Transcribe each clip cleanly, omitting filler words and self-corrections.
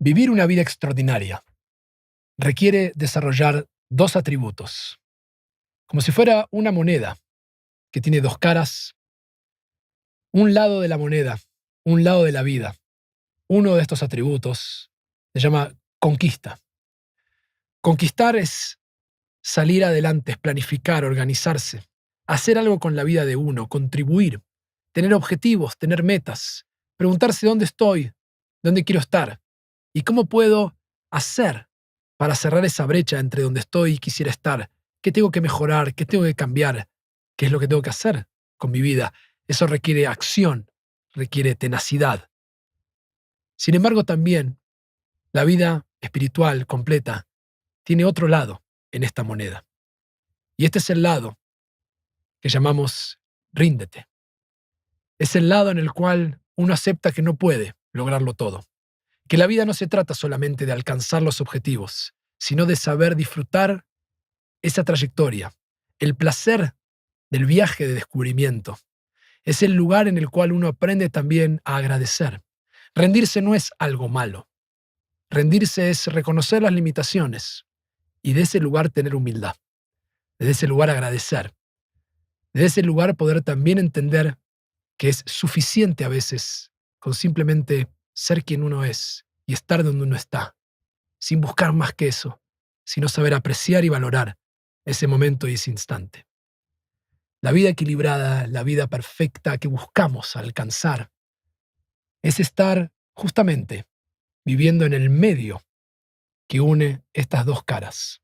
Vivir una vida extraordinaria requiere desarrollar dos atributos, como si fuera una moneda que tiene dos caras, un lado de la moneda, un lado de la vida. Uno de estos atributos se llama conquista. Conquistar es salir adelante, es planificar, organizarse, hacer algo con la vida de uno, contribuir, tener objetivos, tener metas, preguntarse dónde estoy, dónde quiero estar y cómo puedo hacer para cerrar esa brecha entre donde estoy y quisiera estar. ¿Qué tengo que mejorar? ¿Qué tengo que cambiar? ¿Qué es lo que tengo que hacer con mi vida? Eso requiere acción, requiere tenacidad. Sin embargo, también la vida espiritual completa tiene otro lado en esta moneda. Y este es el lado que llamamos ríndete. Es el lado en el cual uno acepta que no puede lograrlo todo, que la vida no se trata solamente de alcanzar los objetivos, sino de saber disfrutar esa trayectoria, el placer del viaje de descubrimiento. Es el lugar en el cual uno aprende también a agradecer. Rendirse no es algo malo. Rendirse es reconocer las limitaciones y de ese lugar tener humildad, desde ese lugar agradecer, desde ese lugar poder también entender que es suficiente a veces con simplemente ser quien uno es y estar donde uno está, sin buscar más que eso, sino saber apreciar y valorar ese momento y ese instante. La vida equilibrada, la vida perfecta que buscamos alcanzar, es estar justamente viviendo en el medio que une estas dos caras,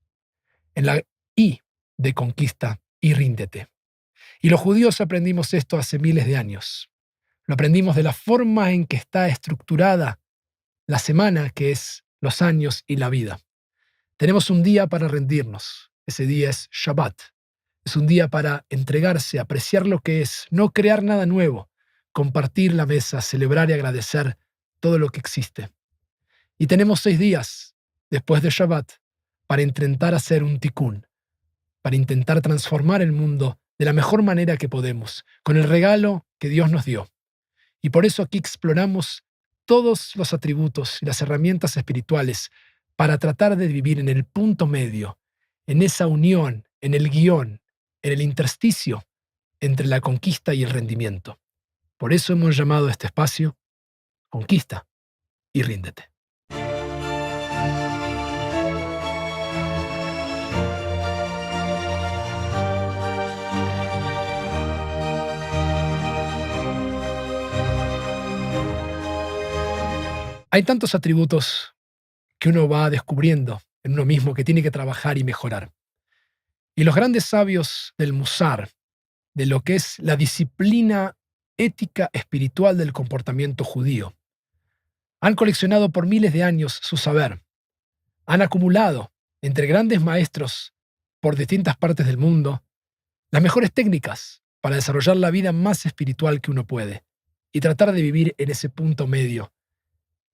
en la I de conquista y ríndete. Y los judíos aprendimos esto hace miles de años. Lo aprendimos de la forma en que está estructurada la semana, que es los años y la vida. Tenemos un día para rendirnos. Ese día es Shabbat. Es un día para entregarse, apreciar lo que es, no crear nada nuevo, compartir la mesa, celebrar y agradecer todo lo que existe. Y tenemos 6 días después de Shabbat para intentar hacer un tikkun, para intentar transformar el mundo de la mejor manera que podemos, con el regalo que Dios nos dio. Y por eso aquí exploramos todos los atributos y las herramientas espirituales para tratar de vivir en el punto medio, en esa unión, en el guión, en el intersticio entre la conquista y el rendimiento. Por eso hemos llamado a este espacio Conquista y Ríndete. Hay tantos atributos que uno va descubriendo en uno mismo que tiene que trabajar y mejorar. Y los grandes sabios del Musar, de lo que es la disciplina ética espiritual del comportamiento judío, han coleccionado por miles de años su saber. Han acumulado entre grandes maestros por distintas partes del mundo las mejores técnicas para desarrollar la vida más espiritual que uno puede y tratar de vivir en ese punto medio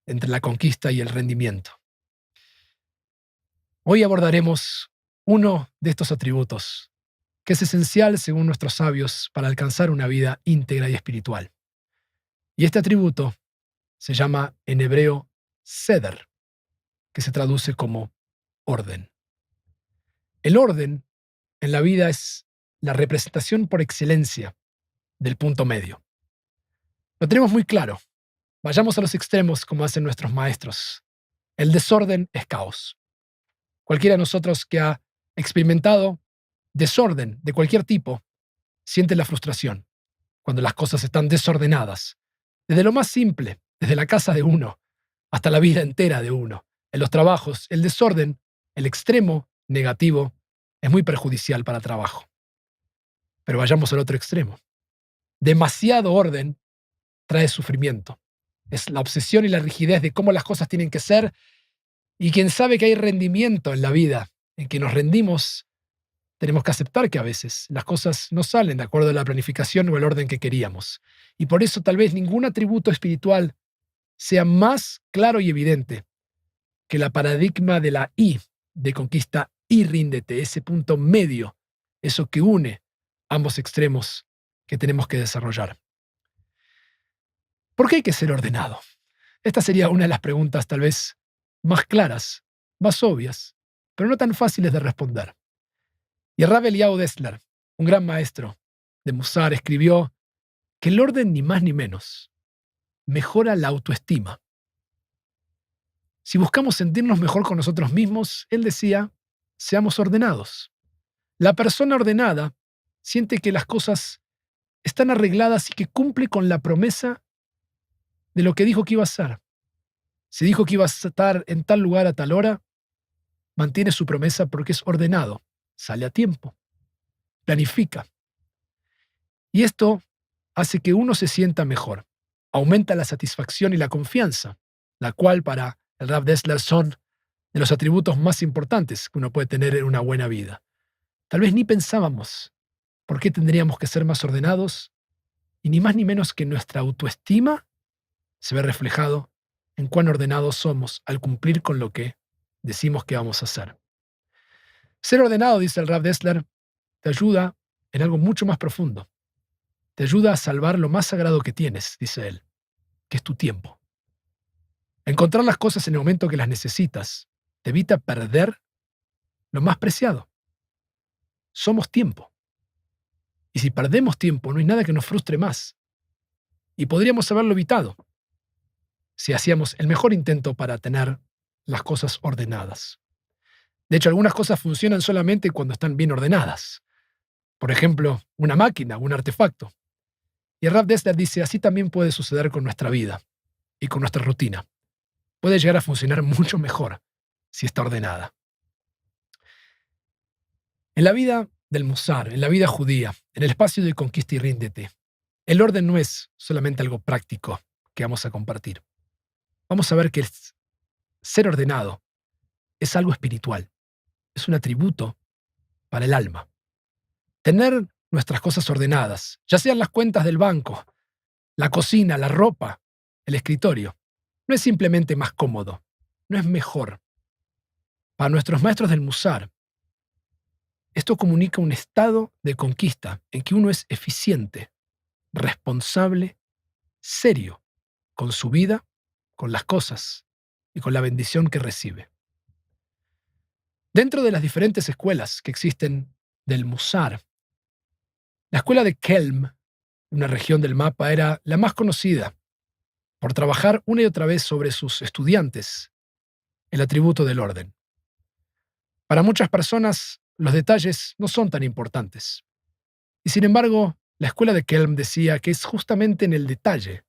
entre la conquista y el rendimiento. Hoy abordaremos uno de estos atributos, que es esencial según nuestros sabios para alcanzar una vida íntegra y espiritual. Y este atributo se llama en hebreo Seder, que se traduce como orden. El orden en la vida es la representación por excelencia del punto medio. Lo tenemos muy claro. Vayamos a los extremos como hacen nuestros maestros. El desorden es caos. Cualquiera de nosotros que ha experimentado desorden de cualquier tipo siente la frustración cuando las cosas están desordenadas. Desde lo más simple, desde la casa de uno, hasta la vida entera de uno. En los trabajos, el desorden, el extremo negativo, es muy perjudicial para el trabajo. Pero vayamos al otro extremo. Demasiado orden trae sufrimiento. Es la obsesión y la rigidez de cómo las cosas tienen que ser, y quien sabe que hay rendimiento en la vida, en que nos rendimos, tenemos que aceptar que a veces las cosas no salen de acuerdo a la planificación o el orden que queríamos. Y por eso tal vez ningún atributo espiritual sea más claro y evidente que la paradigma de la I, de conquista y ríndete, ese punto medio, eso que une ambos extremos que tenemos que desarrollar. ¿Por qué hay que ser ordenado? Esta sería una de las preguntas tal vez más claras, más obvias, pero no tan fáciles de responder. Y el Rav Eliyahu Dessler, un gran maestro de Musar, escribió que el orden, ni más ni menos, mejora la autoestima. Si buscamos sentirnos mejor con nosotros mismos, él decía, seamos ordenados. La persona ordenada siente que las cosas están arregladas y que cumple con la promesa de lo que dijo que iba a hacer. Si dijo que iba a estar en tal lugar a tal hora, mantiene su promesa porque es ordenado, sale a tiempo, planifica. Y esto hace que uno se sienta mejor, aumenta la satisfacción y la confianza, la cual para el Rav Dessler son de los atributos más importantes que uno puede tener en una buena vida. Tal vez ni pensábamos por qué tendríamos que ser más ordenados y ni más ni menos que nuestra autoestima se ve reflejado en cuán ordenados somos al cumplir con lo que decimos que vamos a hacer. Ser ordenado, dice el Rav Dessler, te ayuda en algo mucho más profundo. Te ayuda a salvar lo más sagrado que tienes, dice él, que es tu tiempo. Encontrar las cosas en el momento que las necesitas te evita perder lo más preciado. Somos tiempo. Y si perdemos tiempo, no hay nada que nos frustre más. Y podríamos haberlo evitado si hacíamos el mejor intento para tener las cosas ordenadas. De hecho, algunas cosas funcionan solamente cuando están bien ordenadas. Por ejemplo, una máquina, un artefacto. Y el Rav Dessler dice, así también puede suceder con nuestra vida y con nuestra rutina. Puede llegar a funcionar mucho mejor si está ordenada. En la vida del Musar, en la vida judía, en el espacio de conquista y ríndete, el orden no es solamente algo práctico que vamos a compartir. Vamos a ver que ser ordenado es algo espiritual, es un atributo para el alma. Tener nuestras cosas ordenadas, ya sean las cuentas del banco, la cocina, la ropa, el escritorio, no es simplemente más cómodo, no es mejor. Para nuestros maestros del Musar, esto comunica un estado de conquista en que uno es eficiente, responsable, serio, con su vida, con las cosas y con la bendición que recibe. Dentro de las diferentes escuelas que existen del Musar, la escuela de Kelm, una región del mapa, era la más conocida por trabajar una y otra vez sobre sus estudiantes el atributo del orden. Para muchas personas, los detalles no son tan importantes. Y sin embargo, la escuela de Kelm decía que es justamente en el detalle,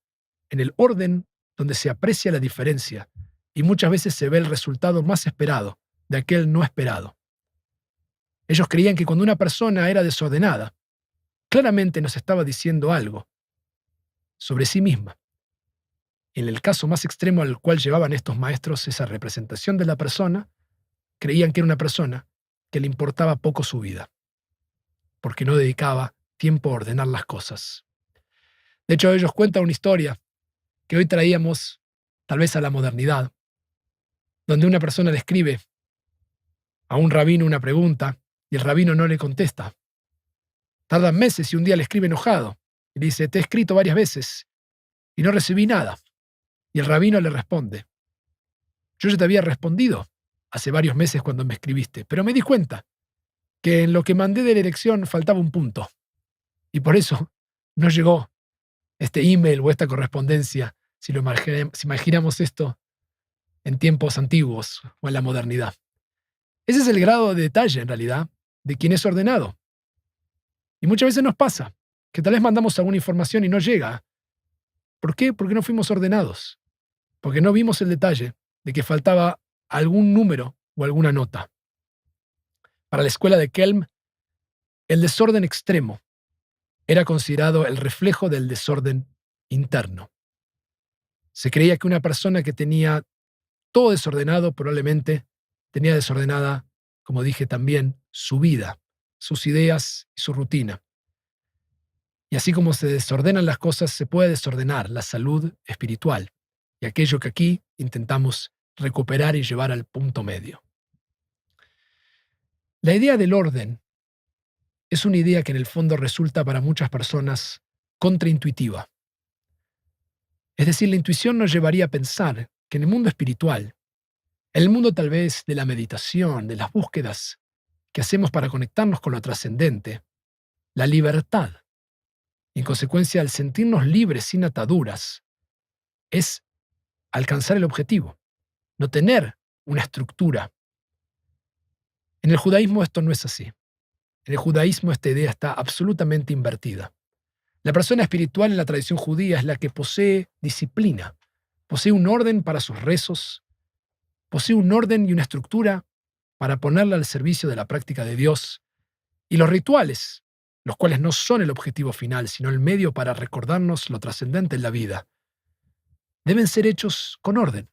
en el orden, donde se aprecia la diferencia y muchas veces se ve el resultado más esperado de aquel no esperado. Ellos creían que cuando una persona era desordenada, claramente nos estaba diciendo algo sobre sí misma. En el caso más extremo al cual llevaban estos maestros esa representación de la persona, creían que era una persona que le importaba poco su vida, porque no dedicaba tiempo a ordenar las cosas. De hecho, ellos cuentan una historia que hoy traíamos tal vez a la modernidad, donde una persona le escribe a un rabino una pregunta y el rabino no le contesta. Tardan meses y un día le escribe enojado y le dice, te he escrito varias veces y no recibí nada. Y el rabino le responde, yo ya te había respondido hace varios meses cuando me escribiste, pero me di cuenta que en lo que mandé de la elección faltaba un punto. Y por eso no llegó este email o esta correspondencia, si imaginamos esto en tiempos antiguos o en la modernidad. Ese es el grado de detalle, en realidad, de quien es ordenado. Y muchas veces nos pasa que tal vez mandamos alguna información y no llega. ¿Por qué? Porque no fuimos ordenados. Porque no vimos el detalle de que faltaba algún número o alguna nota. Para la escuela de Kelm, el desorden extremo era considerado el reflejo del desorden interno. Se creía que una persona que tenía todo desordenado probablemente tenía desordenada, como dije también, su vida, sus ideas y su rutina. Y así como se desordenan las cosas, se puede desordenar la salud espiritual y aquello que aquí intentamos recuperar y llevar al punto medio. La idea del orden es una idea que en el fondo resulta para muchas personas contraintuitiva. Es decir, la intuición nos llevaría a pensar que en el mundo espiritual En el mundo tal vez de la meditación, de las búsquedas que hacemos para conectarnos con lo trascendente, la libertad, y en consecuencia el sentirnos libres sin ataduras, es alcanzar el objetivo, no tener una estructura. En el judaísmo esto no es así. En el judaísmo esta idea está absolutamente invertida. La persona espiritual en la tradición judía es la que posee disciplina, posee un orden para sus rezos, posee un orden y una estructura para ponerla al servicio de la práctica de Dios, y los rituales, los cuales no son el objetivo final, sino el medio para recordarnos lo trascendente en la vida, deben ser hechos con orden,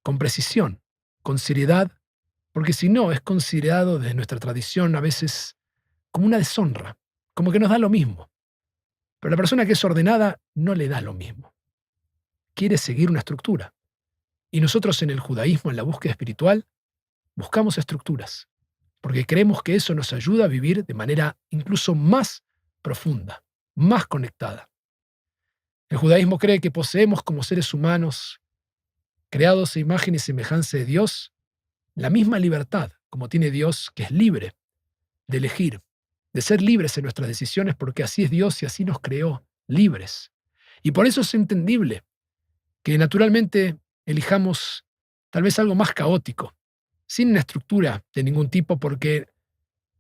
con precisión, con seriedad, porque si no es considerado desde nuestra tradición a veces como una deshonra, como que nos da lo mismo. Pero la persona que es ordenada no le da lo mismo. Quiere seguir una estructura. Y nosotros en el judaísmo, en la búsqueda espiritual, buscamos estructuras, porque creemos que eso nos ayuda a vivir de manera incluso más profunda, más conectada. El judaísmo cree que poseemos como seres humanos, creados a imagen y semejanza de Dios, la misma libertad como tiene Dios, que es libre de elegir, de ser libres en nuestras decisiones, porque así es Dios y así nos creó, libres. Y por eso es entendible que naturalmente elijamos tal vez algo más caótico, sin una estructura de ningún tipo, porque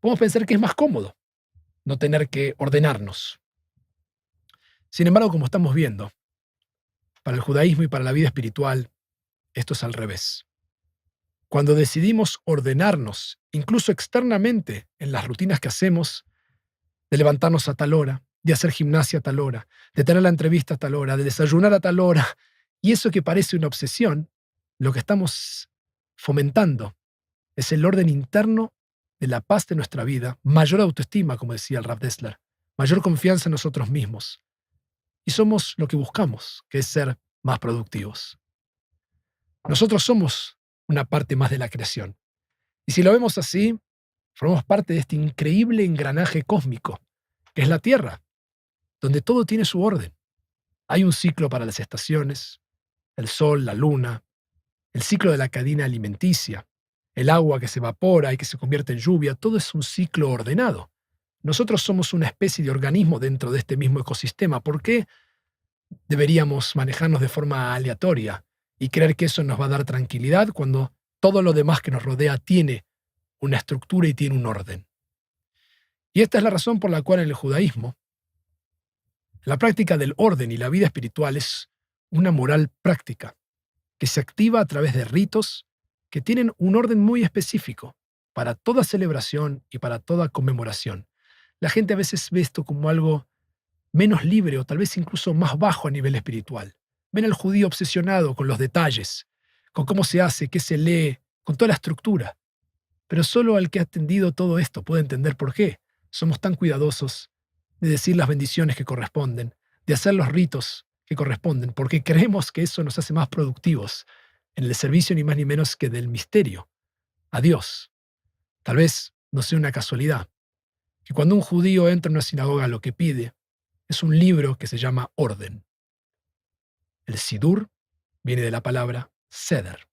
podemos pensar que es más cómodo no tener que ordenarnos. Sin embargo, como estamos viendo, para el judaísmo y para la vida espiritual, esto es al revés. Cuando decidimos ordenarnos, incluso externamente, en las rutinas que hacemos, de levantarnos a tal hora, de hacer gimnasia a tal hora, de tener la entrevista a tal hora, de desayunar a tal hora, y eso que parece una obsesión, lo que estamos fomentando es el orden interno de la paz de nuestra vida, mayor autoestima, como decía el Rav Dessler, mayor confianza en nosotros mismos. Y somos lo que buscamos, que es ser más productivos. Nosotros somos una parte más de la creación. Y si lo vemos así, formamos parte de este increíble engranaje cósmico, que es la Tierra, donde todo tiene su orden. Hay un ciclo para las estaciones, el sol, la luna, el ciclo de la cadena alimenticia, el agua que se evapora y que se convierte en lluvia, todo es un ciclo ordenado. Nosotros somos una especie de organismo dentro de este mismo ecosistema. ¿Por qué deberíamos manejarnos de forma aleatoria y creer que eso nos va a dar tranquilidad cuando todo lo demás que nos rodea tiene una estructura y tiene un orden? Y esta es la razón por la cual en el judaísmo la práctica del orden y la vida espiritual es una moral práctica que se activa a través de ritos que tienen un orden muy específico para toda celebración y para toda conmemoración. La gente a veces ve esto como algo menos libre o tal vez incluso más bajo a nivel espiritual. Ven al judío obsesionado con los detalles, con cómo se hace, qué se lee, con toda la estructura. Pero solo el que ha atendido todo esto puede entender por qué somos tan cuidadosos de decir las bendiciones que corresponden, de hacer los ritos que corresponden, porque creemos que eso nos hace más productivos en el servicio ni más ni menos que del misterio a Dios. Tal vez no sea una casualidad que cuando un judío entra en una sinagoga lo que pide es un libro que se llama orden. El Sidur viene de la palabra Seder.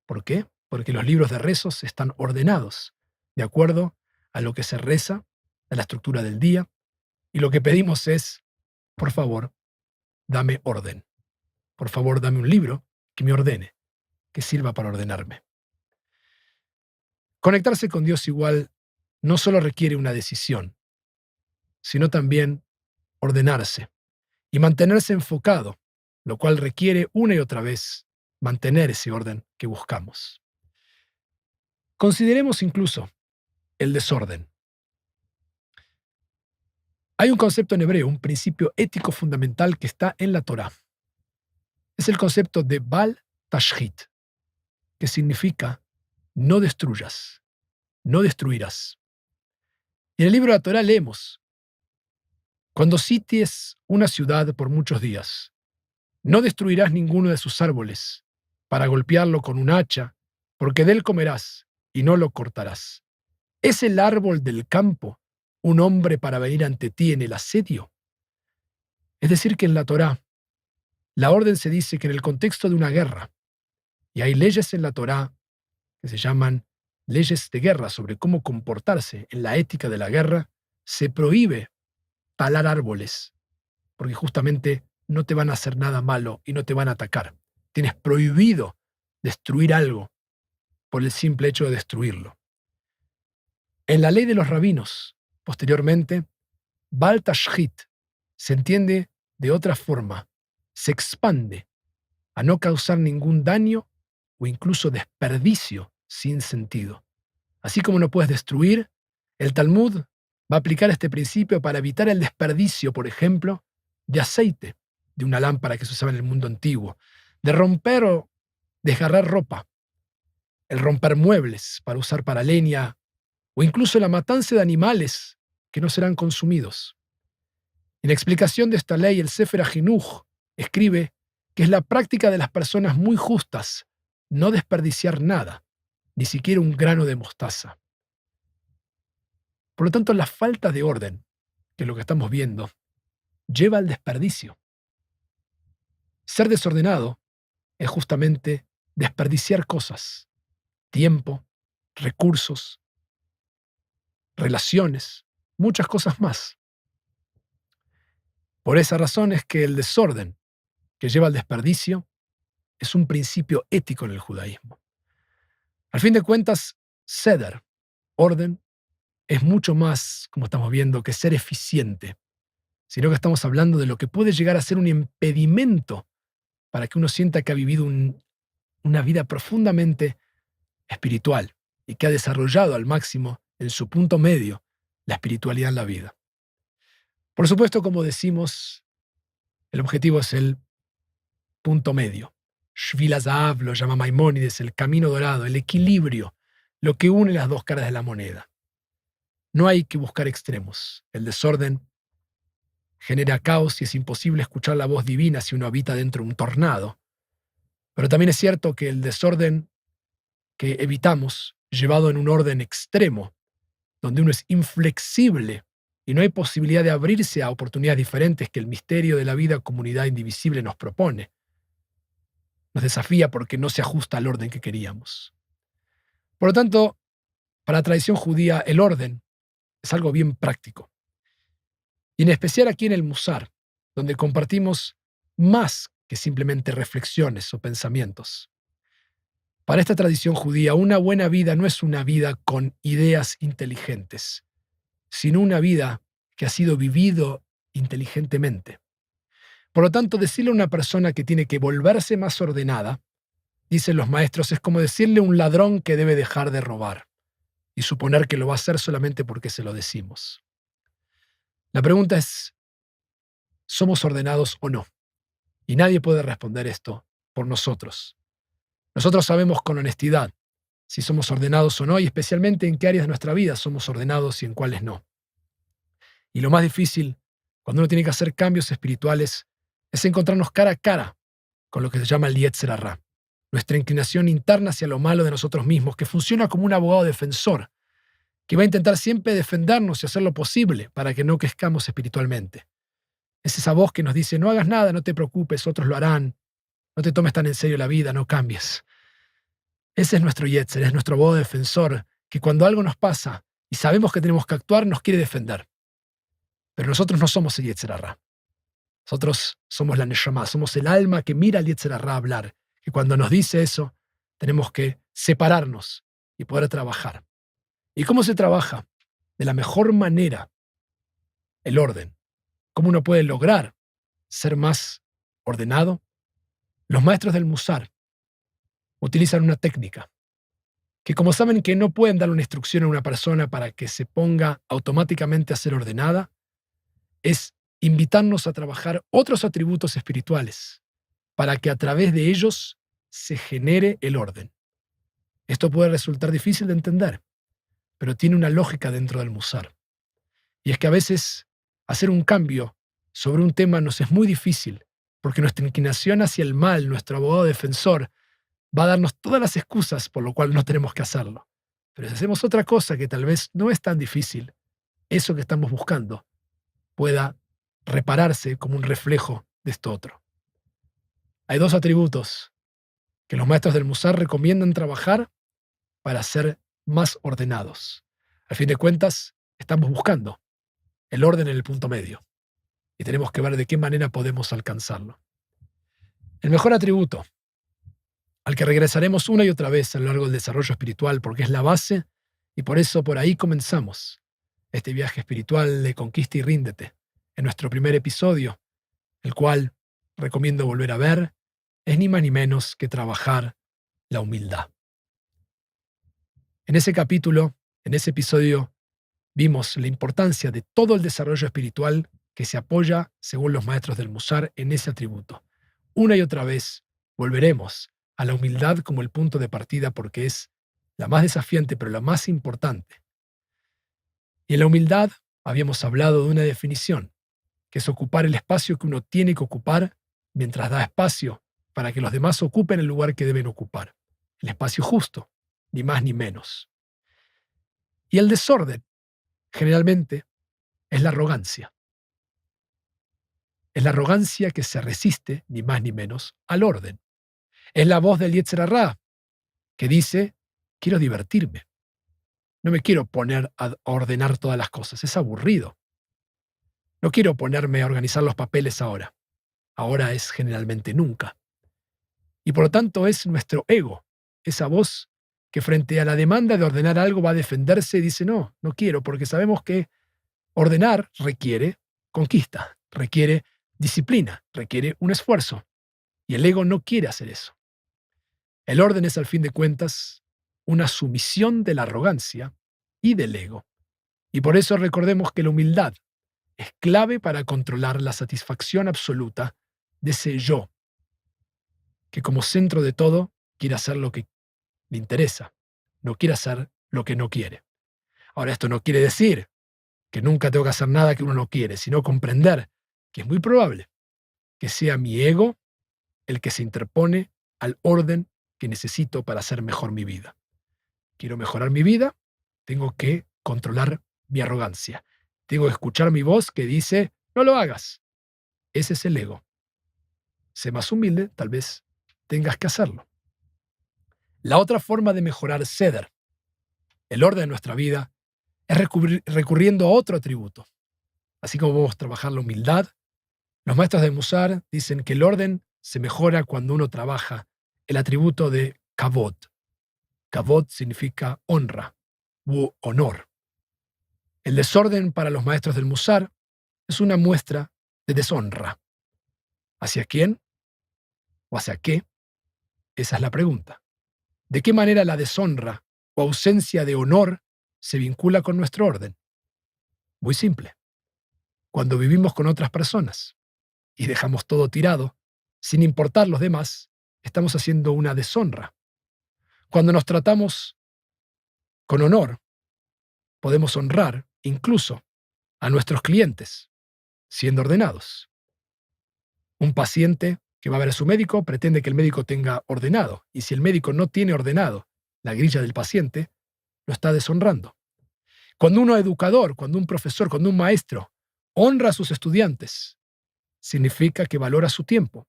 ¿Por qué? Porque los libros de rezos están ordenados de acuerdo a lo que se reza, a la estructura del día, y lo que pedimos es, por favor, dame orden. Por favor, dame un libro que me ordene, que sirva para ordenarme. Conectarse con Dios igual no solo requiere una decisión, sino también ordenarse y mantenerse enfocado, lo cual requiere una y otra vez mantener ese orden que buscamos. Consideremos incluso el desorden. Hay un concepto en hebreo, un principio ético fundamental que está en la Torá. Es el concepto de Bal Tashchit, que significa no destruyas, no destruirás. Y en el libro de la Torá leemos: cuando sities una ciudad por muchos días, no destruirás ninguno de sus árboles para golpearlo con un hacha, porque de él comerás y no lo cortarás. ¿Es el árbol del campo un hombre para venir ante ti en el asedio? Es decir, que en la Torá, la orden se dice que en el contexto de una guerra, y hay leyes en la Torá que se llaman leyes de guerra sobre cómo comportarse en la ética de la guerra, se prohíbe talar árboles, porque justamente no te van a hacer nada malo y no te van a atacar. Tienes prohibido destruir algo por el simple hecho de destruirlo. En la ley de los rabinos, posteriormente, Bal Tashchit se entiende de otra forma, se expande a no causar ningún daño o incluso desperdicio sin sentido. Así como no puedes destruir, el Talmud va a aplicar este principio para evitar el desperdicio, por ejemplo, de aceite de una lámpara que se usaba en el mundo antiguo, de romper o desgarrar ropa, el romper muebles para usar para leña o incluso la matanza de animales que no serán consumidos. En explicación de esta ley, el Sefer HaJinuch escribe que es la práctica de las personas muy justas no desperdiciar nada, ni siquiera un grano de mostaza. Por lo tanto, la falta de orden, que es lo que estamos viendo, lleva al desperdicio. Ser desordenado es justamente desperdiciar cosas, tiempo, recursos, relaciones, muchas cosas más. Por esa razón es que el desorden que lleva al desperdicio es un principio ético en el judaísmo. Al fin de cuentas, seder, orden, es mucho más, como estamos viendo, que ser eficiente, sino que estamos hablando de lo que puede llegar a ser un impedimento para que uno sienta que ha vivido una vida profundamente espiritual y que ha desarrollado al máximo, en su punto medio, la espiritualidad en la vida. Por supuesto, como decimos, el objetivo es el punto medio. Shvil HaZahav lo llama Maimónides, el camino dorado, el equilibrio, lo que une las dos caras de la moneda. No hay que buscar extremos. El desorden genera caos y es imposible escuchar la voz divina si uno habita dentro de un tornado. Pero también es cierto que el desorden que evitamos, llevado en un orden extremo, donde uno es inflexible y no hay posibilidad de abrirse a oportunidades diferentes que el misterio de la vida comunidad indivisible nos propone, nos desafía porque no se ajusta al orden que queríamos. Por lo tanto, para la tradición judía, el orden es algo bien práctico. Y en especial aquí en el Musar, donde compartimos más que simplemente reflexiones o pensamientos. Para esta tradición judía, una buena vida no es una vida con ideas inteligentes, sino una vida que ha sido vivido inteligentemente. Por lo tanto, decirle a una persona que tiene que volverse más ordenada, dicen los maestros, es como decirle a un ladrón que debe dejar de robar y suponer que lo va a hacer solamente porque se lo decimos. La pregunta es, ¿somos ordenados o no? Y nadie puede responder esto por nosotros. Nosotros sabemos con honestidad si somos ordenados o no, y especialmente en qué áreas de nuestra vida somos ordenados y en cuáles no. Y lo más difícil, cuando uno tiene que hacer cambios espirituales, es encontrarnos cara a cara con lo que se llama el Yetzer Hará, nuestra inclinación interna hacia lo malo de nosotros mismos, que funciona como un abogado defensor, que va a intentar siempre defendernos y hacer lo posible para que no crezcamos espiritualmente. Es esa voz que nos dice, no hagas nada, no te preocupes, otros lo harán, no te tomes tan en serio la vida, no cambies. Ese es nuestro Yetzer, es nuestro abogado defensor, que cuando algo nos pasa y sabemos que tenemos que actuar, nos quiere defender. Pero nosotros no somos el Yetzer Hará. Nosotros somos la Neshama, somos el alma que mira al Yetzer Hará hablar. Y cuando nos dice eso, tenemos que separarnos y poder trabajar. ¿Y cómo se trabaja? De la mejor manera, el orden. ¿Cómo uno puede lograr ser más ordenado? Los maestros del Musar utilizan una técnica que, como saben que no pueden dar una instrucción a una persona para que se ponga automáticamente a ser ordenada, es invitarnos a trabajar otros atributos espirituales para que a través de ellos se genere el orden. Esto puede resultar difícil de entender, pero tiene una lógica dentro del Musar. Y es que a veces hacer un cambio sobre un tema nos es muy difícil, porque nuestra inclinación hacia el mal, nuestro abogado defensor, va a darnos todas las excusas por lo cual no tenemos que hacerlo. Pero si hacemos otra cosa que tal vez no es tan difícil, eso que estamos buscando pueda repararse como un reflejo de esto otro. Hay dos atributos que los maestros del Musar recomiendan trabajar para ser más ordenados. Al fin de cuentas, estamos buscando el orden en el punto medio y tenemos que ver de qué manera podemos alcanzarlo. El mejor atributo al que regresaremos una y otra vez a lo largo del desarrollo espiritual, porque es la base y por eso por ahí comenzamos este viaje espiritual de conquista y ríndete, en nuestro primer episodio, el cual recomiendo volver a ver, es ni más ni menos que trabajar la humildad. En ese capítulo, en ese episodio, vimos la importancia de todo el desarrollo espiritual que se apoya, según los maestros del Musar, en ese atributo. Una y otra vez volveremos a la humildad como el punto de partida porque es la más desafiante, pero la más importante. Y en la humildad habíamos hablado de una definición, que es ocupar el espacio que uno tiene que ocupar mientras da espacio para que los demás ocupen el lugar que deben ocupar. El espacio justo, ni más ni menos. Y el desorden, generalmente, es la arrogancia. Es la arrogancia que se resiste, ni más ni menos, al orden. Es la voz del Yetzer Hará, que dice, quiero divertirme. No me quiero poner a ordenar todas las cosas, es aburrido. No quiero ponerme a organizar los papeles ahora. Ahora es generalmente nunca. Y por lo tanto es nuestro ego, esa voz que frente a la demanda de ordenar algo va a defenderse y dice, no, no quiero, porque sabemos que ordenar requiere conquista, requiere disciplina, requiere un esfuerzo. Y el ego no quiere hacer eso. El orden es, al fin de cuentas, una sumisión de la arrogancia y del ego. Y por eso recordemos que la humildad es clave para controlar la satisfacción absoluta de ese yo, que como centro de todo quiere hacer lo que le interesa, no quiere hacer lo que no quiere. Ahora, esto no quiere decir que nunca tengo que hacer nada que uno no quiere, sino comprender que es muy probable que sea mi ego el que se interpone al orden que necesito para hacer mejor mi vida. Quiero mejorar mi vida, tengo que controlar mi arrogancia. Tengo que escuchar mi voz que dice, no lo hagas. Ese es el ego. Sé más humilde, tal vez tengas que hacerlo. La otra forma de mejorar Seder, el orden de nuestra vida, es recurriendo a otro atributo. Así como vamos a trabajar la humildad, los maestros de Musar dicen que el orden se mejora cuando uno trabaja el atributo de Kavod. Kavod significa honra u honor. El desorden para los maestros del Musar es una muestra de deshonra. ¿Hacia quién? ¿O hacia qué? Esa es la pregunta. ¿De qué manera la deshonra o ausencia de honor se vincula con nuestro orden? Muy simple. Cuando vivimos con otras personas y dejamos todo tirado, sin importar los demás, estamos haciendo una deshonra. Cuando nos tratamos con honor, podemos honrar incluso a nuestros clientes, siendo ordenados. Un paciente que va a ver a su médico pretende que el médico tenga ordenado, y si el médico no tiene ordenado la grilla del paciente, lo está deshonrando. Cuando un educador, cuando un profesor, cuando un maestro honra a sus estudiantes, significa que valora su tiempo,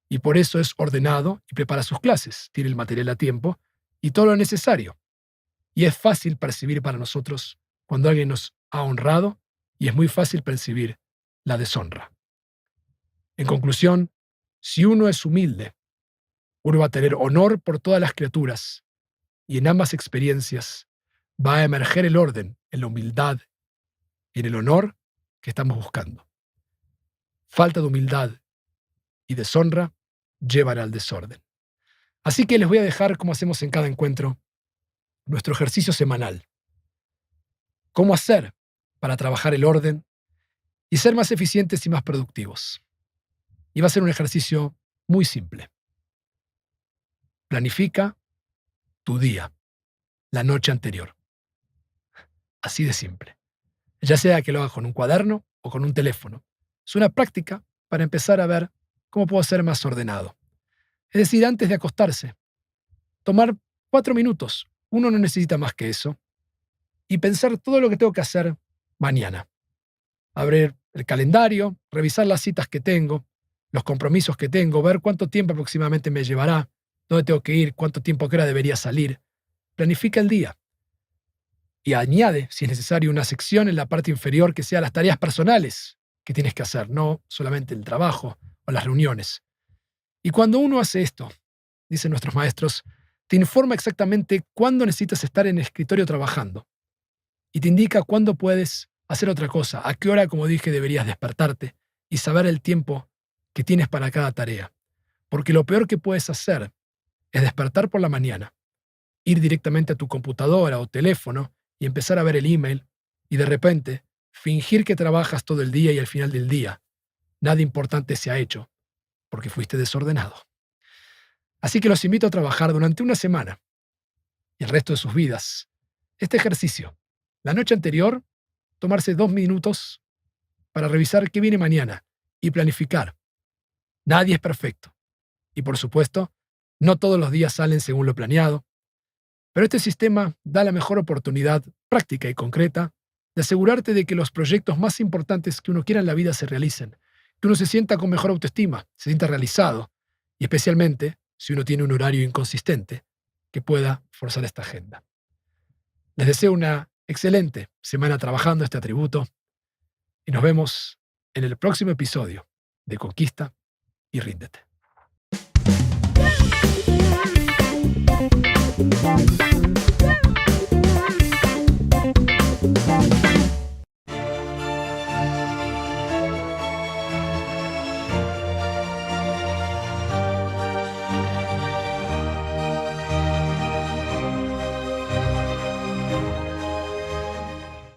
y por eso es ordenado y prepara sus clases, tiene el material a tiempo y todo lo necesario. Y es fácil percibir para nosotros cuando alguien nos ha honrado, y es muy fácil percibir la deshonra. En conclusión, si uno es humilde, uno va a tener honor por todas las criaturas, y en ambas experiencias va a emerger el orden en la humildad y en el honor que estamos buscando. Falta de humildad y deshonra llevará al desorden. Así que les voy a dejar, como hacemos en cada encuentro, nuestro ejercicio semanal. ¿Cómo hacer para trabajar el orden y ser más eficientes y más productivos? Y va a ser un ejercicio muy simple. Planifica tu día, la noche anterior. Así de simple. Ya sea que lo hagas con un cuaderno o con un teléfono. Es una práctica para empezar a ver cómo puedo ser más ordenado. Es decir, antes de acostarse, tomar 4 minutos, uno no necesita más que eso, y pensar todo lo que tengo que hacer mañana. Abrir el calendario, revisar las citas que tengo, los compromisos que tengo, ver cuánto tiempo aproximadamente me llevará, dónde tengo que ir, cuánto tiempo, a qué hora debería salir. planifica el día y añade, si es necesario, una sección en la parte inferior que sea las tareas personales que tienes que hacer, no solamente el trabajo o las reuniones. Y cuando uno hace esto, dicen nuestros maestros, te informa exactamente cuándo necesitas estar en el escritorio trabajando y te indica cuándo puedes hacer otra cosa, a qué hora, como dije, deberías despertarte y saber el tiempo que tienes para cada tarea. Porque lo peor que puedes hacer es despertar por la mañana, ir directamente a tu computadora o teléfono y empezar a ver el email y de repente fingir que trabajas todo el día y al final del día nada importante se ha hecho porque fuiste desordenado. Así que los invito a trabajar durante una semana y el resto de sus vidas este ejercicio. La noche anterior, tomarse 2 minutos para revisar qué viene mañana y planificar. Nadie es perfecto. Y por supuesto, no todos los días salen según lo planeado, pero este sistema da la mejor oportunidad práctica y concreta de asegurarte de que los proyectos más importantes que uno quiera en la vida se realicen, que uno se sienta con mejor autoestima, se sienta realizado, y especialmente, si uno tiene un horario inconsistente, que pueda forzar esta agenda. Les deseo una excelente semana trabajando este atributo y nos vemos en el próximo episodio de Conquista y Ríndete.